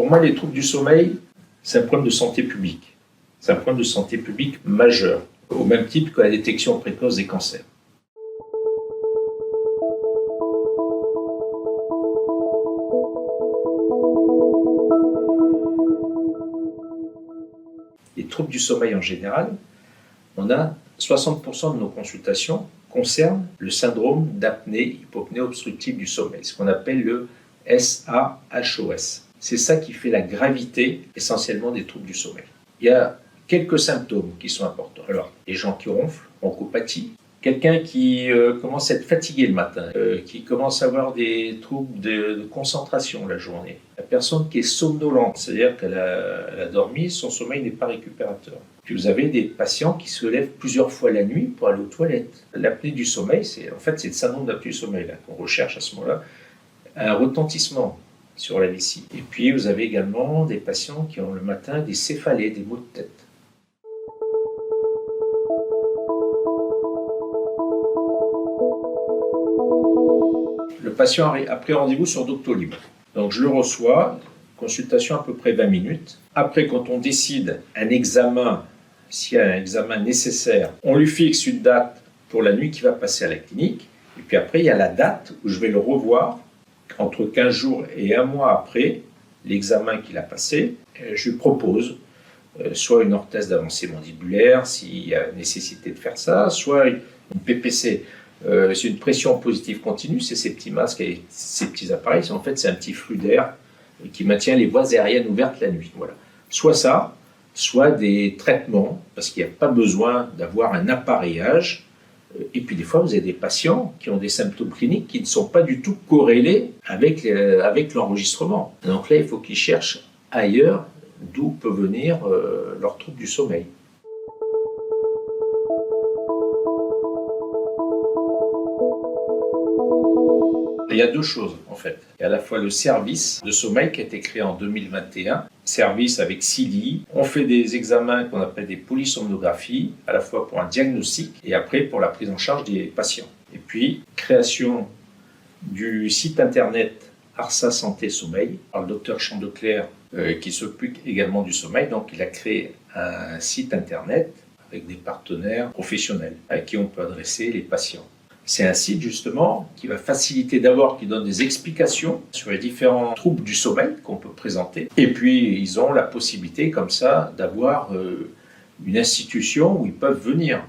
Pour moi, les troubles du sommeil, c'est un problème de santé publique. C'est un problème de santé publique majeur, au même titre que la détection précoce des cancers. Les troubles du sommeil en général, on a 60% de nos consultations concernent le syndrome d'apnée-hypopnée obstructive du sommeil, ce qu'on appelle le SAHOS. C'est ça qui fait la gravité essentiellement des troubles du sommeil. Il y a quelques symptômes qui sont importants. Alors, les gens qui ronflent, bronchopathie, quelqu'un qui commence à être fatigué le matin, qui commence à avoir des troubles de concentration la journée, la personne qui est somnolente, c'est-à-dire qu'elle a dormi, son sommeil n'est pas récupérateur. Puis vous avez des patients qui se lèvent plusieurs fois la nuit pour aller aux toilettes. L'apnée du sommeil, c'est le syndrome d'apnée du sommeil là, qu'on recherche à ce moment-là, un retentissement sur la vessie. Et puis vous avez également des patients qui ont le matin des céphalées, des maux de tête. Le patient a pris rendez-vous sur Doctolib. Donc je le reçois, consultation à peu près 20 minutes. Après, quand on décide un examen, s'il y a un examen nécessaire, on lui fixe une date pour la nuit qui va passer à la clinique. Et puis après, il y a la date où je vais le revoir entre 15 jours et un mois après l'examen qu'il a passé. Je lui propose soit une orthèse d'avancée mandibulaire, s'il y a nécessité de faire ça, soit une PPC. C'est une pression positive continue, c'est ces petits masques et ces petits appareils. En fait, c'est un petit flux d'air qui maintient les voies aériennes ouvertes la nuit. Voilà. Soit ça, soit des traitements, parce qu'il n'y a pas besoin d'avoir un appareillage. Et puis des fois, vous avez des patients qui ont des symptômes cliniques qui ne sont pas du tout corrélés avec l'enregistrement. Donc là, il faut qu'ils cherchent ailleurs d'où peut venir leur trouble du sommeil. Il y a deux choses en fait. Il y a à la fois le service de sommeil qui a été créé en 2021, service avec 6 lits. On fait des examens qu'on appelle des polysomnographies, à la fois pour un diagnostic et après pour la prise en charge des patients. Et puis, création du site internet Arsa Santé Sommeil par le docteur Chandeclerc qui s'occupe également du sommeil. Donc, il a créé un site internet avec des partenaires professionnels à qui on peut adresser les patients. C'est un site justement qui va faciliter d'abord, qui donne des explications sur les différents troubles du sommeil qu'on peut présenter. Et puis ils ont la possibilité comme ça d'avoir une institution où ils peuvent venir.